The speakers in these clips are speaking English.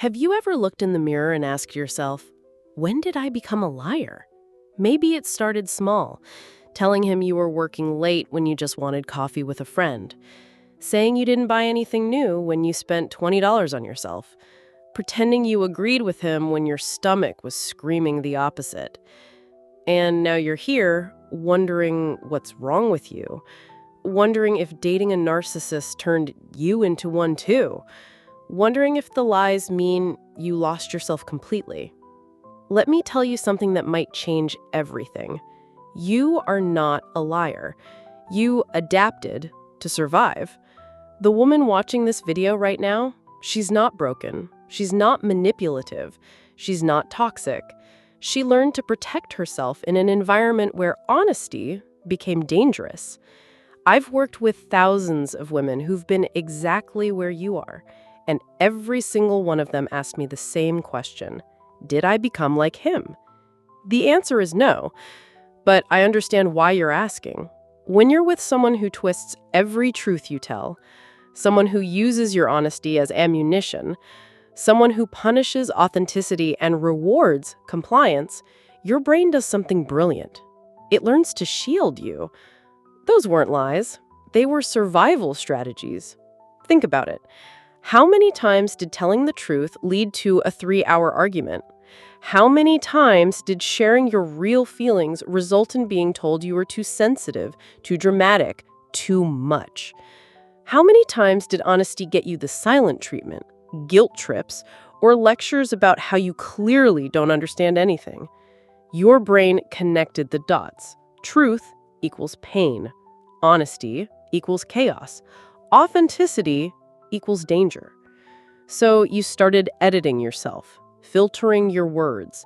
Have you ever looked in the mirror and asked yourself, when did I become a liar? Maybe it started small, telling him you were working late when you just wanted coffee with a friend, saying you didn't buy anything new when you spent $20 on yourself, pretending you agreed with him when your stomach was screaming the opposite. And now you're here, wondering what's wrong with you, wondering if dating a narcissist turned you into one too, wondering if the lies mean you lost yourself completely. Let me tell you something that might change everything. You are not a liar. You adapted to survive. The woman watching this video right now, she's not broken. She's not manipulative. She's not toxic. She learned to protect herself in an environment where honesty became dangerous. I've worked with thousands of women who've been exactly where you are, and every single one of them asked me the same question. Did I become like him? The answer is no, but I understand why you're asking. When you're with someone who twists every truth you tell, someone who uses your honesty as ammunition, someone who punishes authenticity and rewards compliance, your brain does something brilliant. It learns to shield you. Those weren't lies. They were survival strategies. Think about it. How many times did telling the truth lead to a 3-hour argument? How many times did sharing your real feelings result in being told you were too sensitive, too dramatic, too much? How many times did honesty get you the silent treatment, guilt trips, or lectures about how you clearly don't understand anything? Your brain connected the dots. Truth equals pain. Honesty equals chaos. Authenticity equals danger. So you started editing yourself, filtering your words,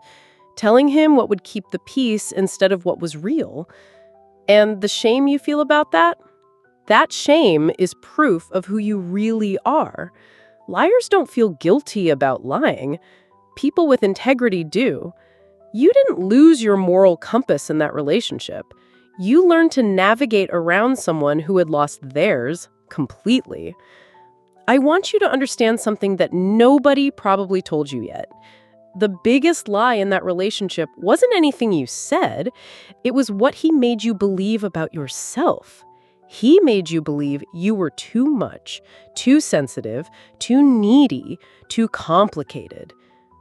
telling him what would keep the peace instead of what was real. And the shame you feel about that? That shame is proof of who you really are. Liars don't feel guilty about lying. People with integrity do. You didn't lose your moral compass in that relationship. You learned to navigate around someone who had lost theirs completely. I want you to understand something that nobody probably told you yet. The biggest lie in that relationship wasn't anything you said. It was what he made you believe about yourself. He made you believe you were too much, too sensitive, too needy, too complicated.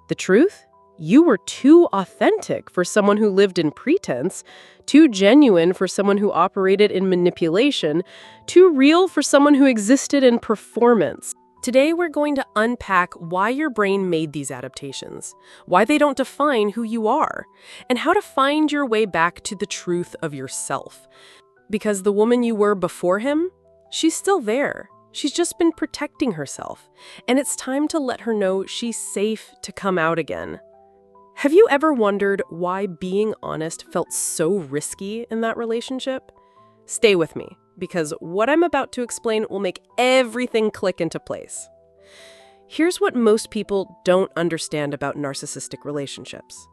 The truth? You were too authentic for someone who lived in pretense, too genuine for someone who operated in manipulation, too real for someone who existed in performance. Today, we're going to unpack why your brain made these adaptations, why they don't define who you are, and how to find your way back to the truth of yourself. Because the woman you were before him, she's still there. She's just been protecting herself, and it's time to let her know she's safe to come out again. Have you ever wondered why being honest felt so risky in that relationship? Stay with me, because what I'm about to explain will make everything click into place. Here's what most people don't understand about narcissistic relationships.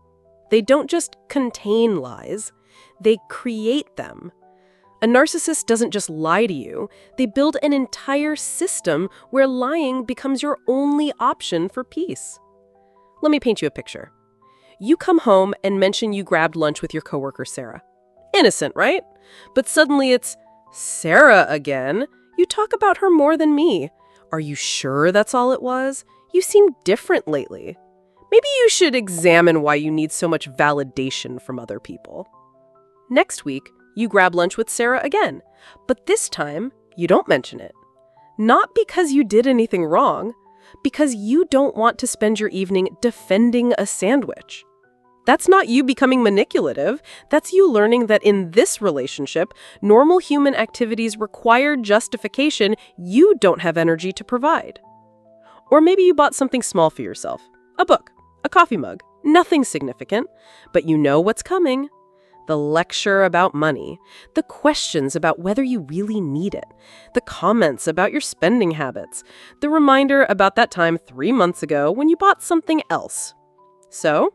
They don't just contain lies, they create them. A narcissist doesn't just lie to you, they build an entire system where lying becomes your only option for peace. Let me paint you a picture. You come home and mention you grabbed lunch with your coworker, Sarah. Innocent, right? But suddenly it's, Sarah again? You talk about her more than me. Are you sure that's all it was? You seem different lately. Maybe you should examine why you need so much validation from other people. Next week, you grab lunch with Sarah again, but this time, you don't mention it. Not because you did anything wrong, because you don't want to spend your evening defending a sandwich. That's not you becoming manipulative. That's you learning that in this relationship, normal human activities require justification you don't have energy to provide. Or maybe you bought something small for yourself. A book, a coffee mug, nothing significant, but you know what's coming. The lecture about money, the questions about whether you really need it, the comments about your spending habits, the reminder about that time 3 months ago when you bought something else. So,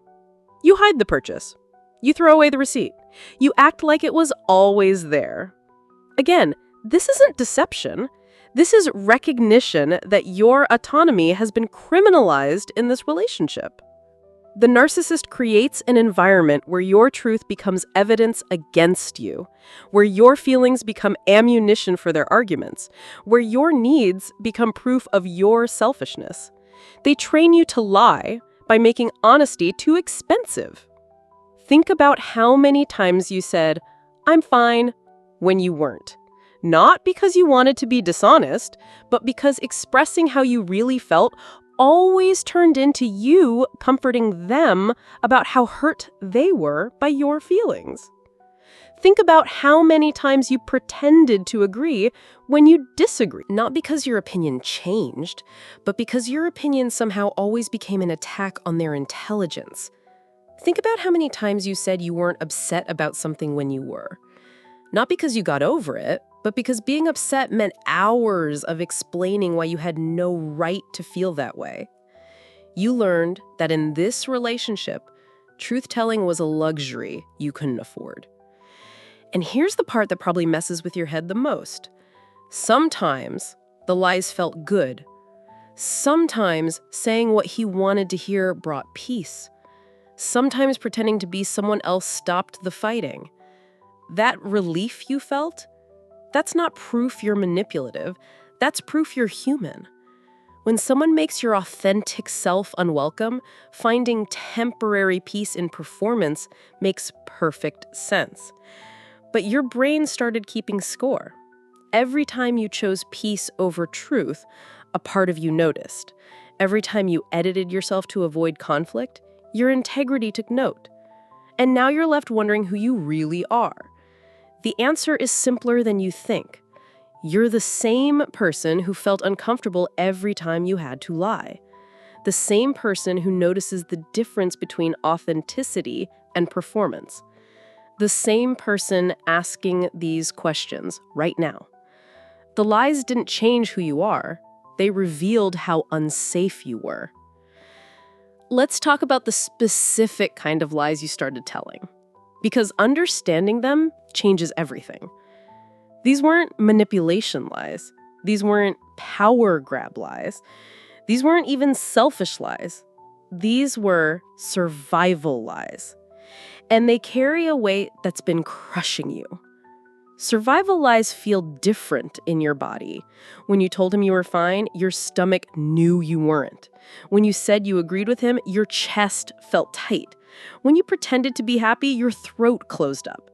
you hide the purchase. You throw away the receipt. You act like it was always there. Again, this isn't deception. This is recognition that your autonomy has been criminalized in this relationship. The narcissist creates an environment where your truth becomes evidence against you, where your feelings become ammunition for their arguments, where your needs become proof of your selfishness. They train you to lie by making honesty too expensive. Think about how many times you said, "I'm fine," when you weren't. Not because you wanted to be dishonest, but because expressing how you really felt always turned into you comforting them about how hurt they were by your feelings. Think about how many times you pretended to agree when you disagree. Not because your opinion changed, but because your opinion somehow always became an attack on their intelligence. Think about how many times you said you weren't upset about something when you were. Not because you got over it, but because being upset meant hours of explaining why you had no right to feel that way. You learned that in this relationship, truth-telling was a luxury you couldn't afford. And here's the part that probably messes with your head the most. Sometimes the lies felt good. Sometimes saying what he wanted to hear brought peace. Sometimes pretending to be someone else stopped the fighting. That relief you felt, that's not proof you're manipulative. That's proof you're human. When someone makes your authentic self unwelcome, finding temporary peace in performance makes perfect sense. But your brain started keeping score. Every time you chose peace over truth, a part of you noticed. Every time you edited yourself to avoid conflict, your integrity took note. And now you're left wondering who you really are. The answer is simpler than you think. You're the same person who felt uncomfortable every time you had to lie. The same person who notices the difference between authenticity and performance. The same person asking these questions right now. The lies didn't change who you are. They revealed how unsafe you were. Let's talk about the specific kind of lies you started telling, because understanding them changes everything. These weren't manipulation lies. These weren't power grab lies. These weren't even selfish lies. These were survival lies. And they carry a weight that's been crushing you. Survival lies feel different in your body. When you told him you were fine, your stomach knew you weren't. When you said you agreed with him, your chest felt tight. When you pretended to be happy, your throat closed up.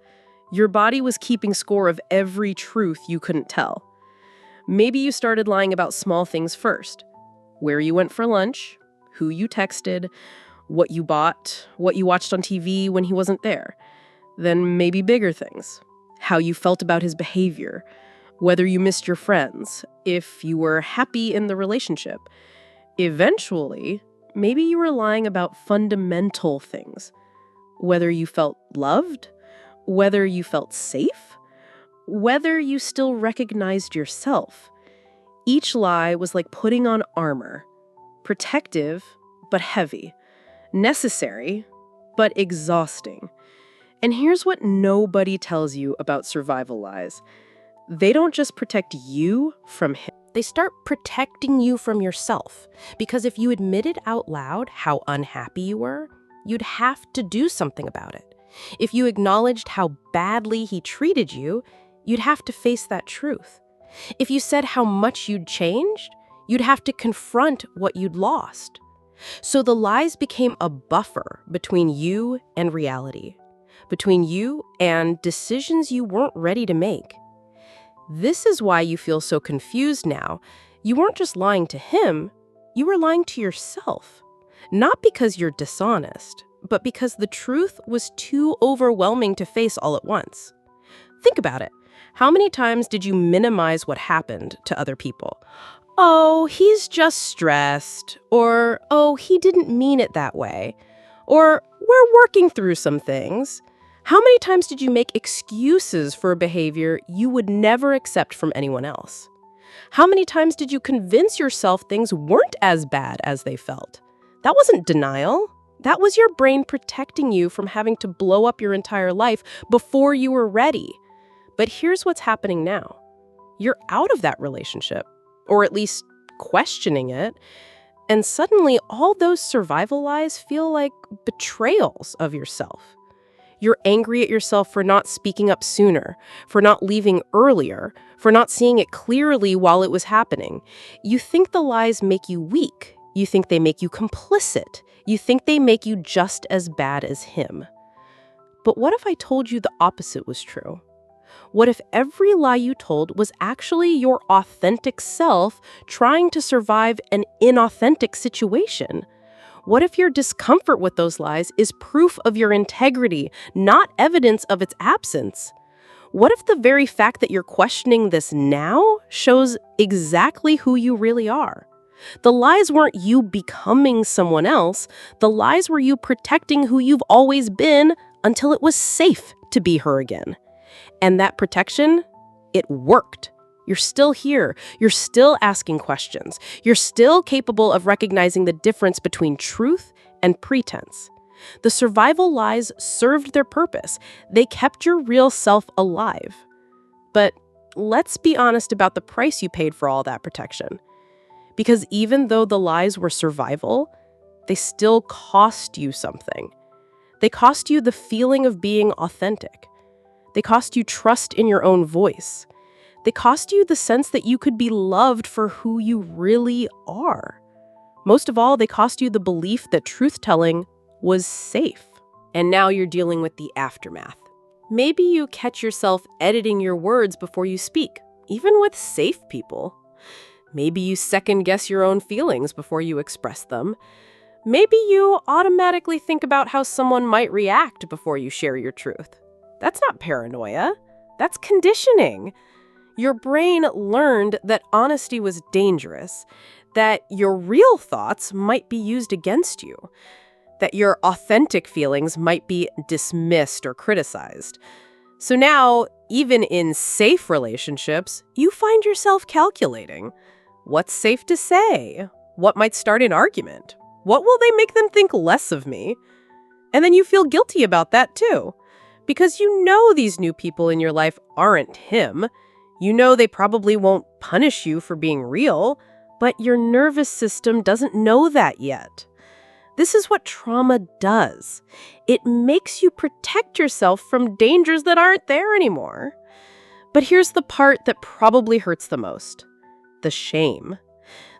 Your body was keeping score of every truth you couldn't tell. Maybe you started lying about small things first. Where you went for lunch, who you texted, what you bought, what you watched on TV when he wasn't there. Then maybe bigger things. How you felt about his behavior, whether you missed your friends, if you were happy in the relationship. Eventually, maybe you were lying about fundamental things, whether you felt loved, whether you felt safe, whether you still recognized yourself. Each lie was like putting on armor, protective but heavy, necessary but exhausting. And here's what nobody tells you about survival lies. They don't just protect you from him. They start protecting you from yourself. Because if you admitted out loud how unhappy you were, you'd have to do something about it. If you acknowledged how badly he treated you, you'd have to face that truth. If you said how much you'd changed, you'd have to confront what you'd lost. So the lies became a buffer between you and reality, between you and decisions you weren't ready to make. This is why you feel so confused now. You weren't just lying to him, you were lying to yourself. Not because you're dishonest, but because the truth was too overwhelming to face all at once. Think about it. How many times did you minimize what happened to other people? Oh, he's just stressed. Or, oh, he didn't mean it that way. Or, we're working through some things. How many times did you make excuses for a behavior you would never accept from anyone else? How many times did you convince yourself things weren't as bad as they felt? That wasn't denial. That was your brain protecting you from having to blow up your entire life before you were ready. But here's what's happening now. You're out of that relationship, or at least questioning it. And suddenly, all those survival lies feel like betrayals of yourself. You're angry at yourself for not speaking up sooner, for not leaving earlier, for not seeing it clearly while it was happening. You think the lies make you weak. You think they make you complicit. You think they make you just as bad as him. But what if I told you the opposite was true? What if every lie you told was actually your authentic self trying to survive an inauthentic situation? What if your discomfort with those lies is proof of your integrity, not evidence of its absence? What if the very fact that you're questioning this now shows exactly who you really are? The lies weren't you becoming someone else. The lies were you protecting who you've always been until it was safe to be her again. And that protection, it worked. You're still here. You're still asking questions. You're still capable of recognizing the difference between truth and pretense. The survival lies served their purpose. They kept your real self alive. But let's be honest about the price you paid for all that protection. Because even though the lies were survival, they still cost you something. They cost you the feeling of being authentic. They cost you trust in your own voice. They cost you the sense that you could be loved for who you really are. Most of all, they cost you the belief that truth-telling was safe. And now you're dealing with the aftermath. Maybe you catch yourself editing your words before you speak, even with safe people. Maybe you second-guess your own feelings before you express them. Maybe you automatically think about how someone might react before you share your truth. That's not paranoia. That's conditioning. Your brain learned that honesty was dangerous, that your real thoughts might be used against you, that your authentic feelings might be dismissed or criticized. So now, even in safe relationships, you find yourself calculating. What's safe to say? What might start an argument? What will they make them think less of me? And then you feel guilty about that too, because you know these new people in your life aren't him. You know they probably won't punish you for being real, but your nervous system doesn't know that yet. This is what trauma does. It makes you protect yourself from dangers that aren't there anymore. But here's the part that probably hurts the most: the shame.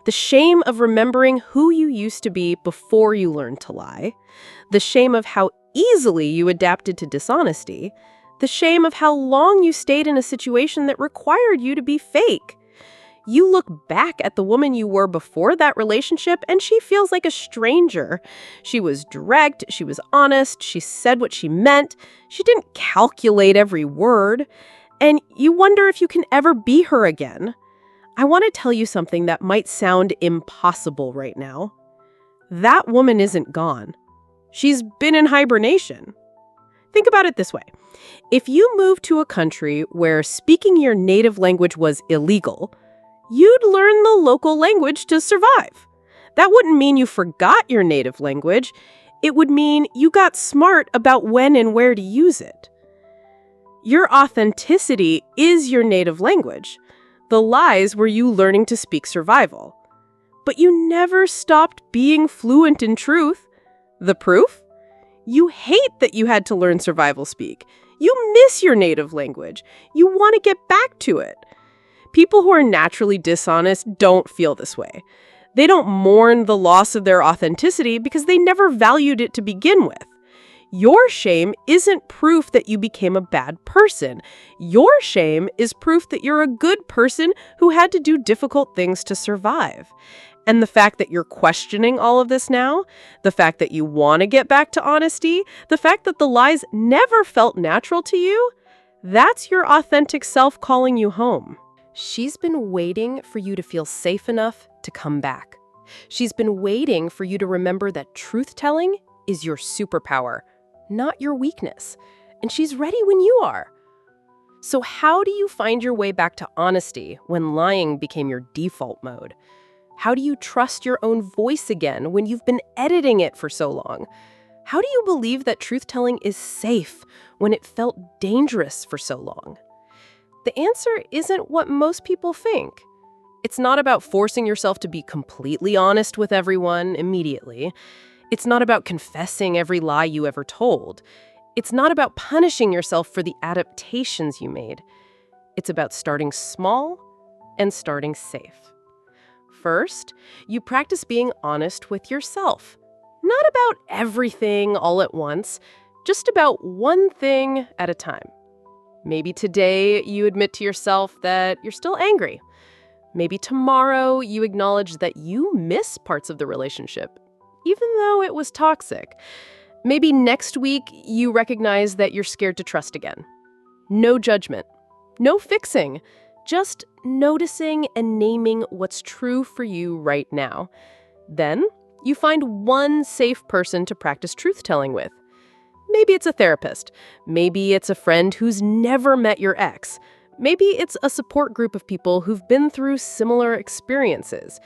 The shame of remembering who you used to be before you learned to lie. The shame of how easily you adapted to dishonesty. The shame of how long you stayed in a situation that required you to be fake. You look back at the woman you were before that relationship and she feels like a stranger. She was direct, she was honest, she said what she meant, she didn't calculate every word, and you wonder if you can ever be her again. I want to tell you something that might sound impossible right now. That woman isn't gone. She's been in hibernation. Think about it this way. If you moved to a country where speaking your native language was illegal, you'd learn the local language to survive. That wouldn't mean you forgot your native language. It would mean you got smart about when and where to use it. Your authenticity is your native language. The lies were you learning to speak survival. But you never stopped being fluent in truth. The proof? You hate that you had to learn survival speak. You miss your native language. You want to get back to it. People who are naturally dishonest don't feel this way. They don't mourn the loss of their authenticity because they never valued it to begin with. Your shame isn't proof that you became a bad person. Your shame is proof that you're a good person who had to do difficult things to survive. And the fact that you're questioning all of this now, the fact that you want to get back to honesty, the fact that the lies never felt natural to you, that's your authentic self calling you home. She's been waiting for you to feel safe enough to come back. She's been waiting for you to remember that truth-telling is your superpower, not your weakness. And she's ready when you are. So how do you find your way back to honesty when lying became your default mode? How do you trust your own voice again when you've been editing it for so long? How do you believe that truth-telling is safe when it felt dangerous for so long? The answer isn't what most people think. It's not about forcing yourself to be completely honest with everyone immediately. It's not about confessing every lie you ever told. It's not about punishing yourself for the adaptations you made. It's about starting small and starting safe. First, you practice being honest with yourself. Not about everything all at once, just about one thing at a time. Maybe today you admit to yourself that you're still angry. Maybe tomorrow you acknowledge that you miss parts of the relationship, even though it was toxic. Maybe next week you recognize that you're scared to trust again. No judgment, no fixing, just noticing and naming what's true for you right now. Then you find one safe person to practice truth-telling with. Maybe it's a therapist. Maybe it's a friend who's never met your ex. Maybe it's a support group of people who've been through similar experiences.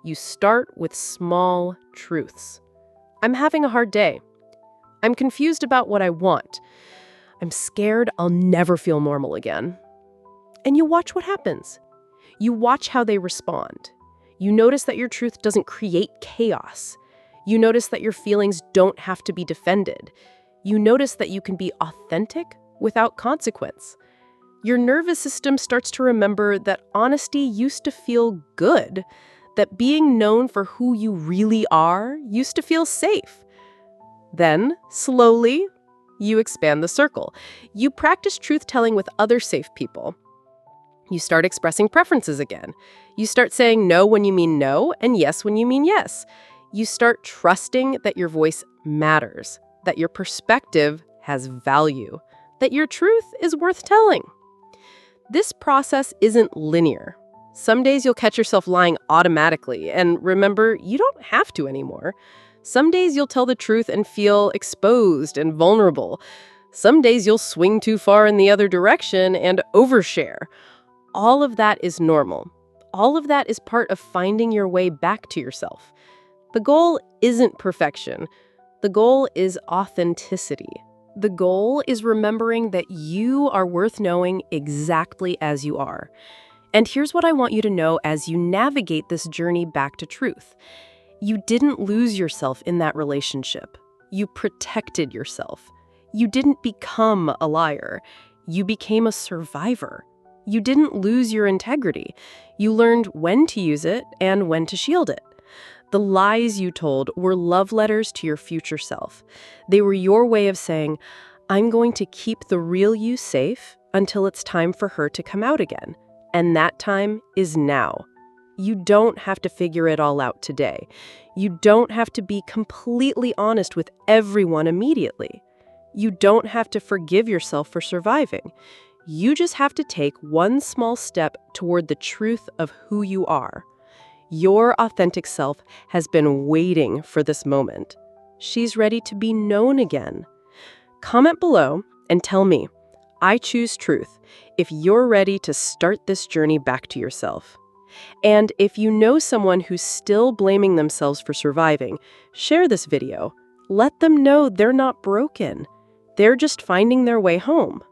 You start with small truths. I'm having a hard day. I'm confused about what I want. I'm scared I'll never feel normal again. And you watch what happens. You watch how they respond. You notice that your truth doesn't create chaos. You notice that your feelings don't have to be defended. You notice that you can be authentic without consequence. Your nervous system starts to remember that honesty used to feel good, that being known for who you really are used to feel safe. Then, slowly, you expand the circle. You practice truth-telling with other safe people. You start expressing preferences again. You start saying no when you mean no and yes when you mean yes. You start trusting that your voice matters, that your perspective has value, that your truth is worth telling. This process isn't linear. Some days you'll catch yourself lying automatically, and remember, you don't have to anymore. Some days you'll tell the truth and feel exposed and vulnerable. Some days you'll swing too far in the other direction and overshare. All of that is normal. All of that is part of finding your way back to yourself. The goal isn't perfection. The goal is authenticity. The goal is remembering that you are worth knowing exactly as you are. And here's what I want you to know as you navigate this journey back to truth. You didn't lose yourself in that relationship. You protected yourself. You didn't become a liar. You became a survivor. You didn't lose your integrity. You learned when to use it and when to shield it. The lies you told were love letters to your future self. They were your way of saying, I'm going to keep the real you safe until it's time for her to come out again. And that time is now. You don't have to figure it all out today. You don't have to be completely honest with everyone immediately. You don't have to forgive yourself for surviving. You just have to take one small step toward the truth of who you are. Your authentic self has been waiting for this moment. She's ready to be known again. Comment below and tell me, I choose truth, if you're ready to start this journey back to yourself. And if you know someone who's still blaming themselves for surviving, share this video. Let them know they're not broken. They're just finding their way home.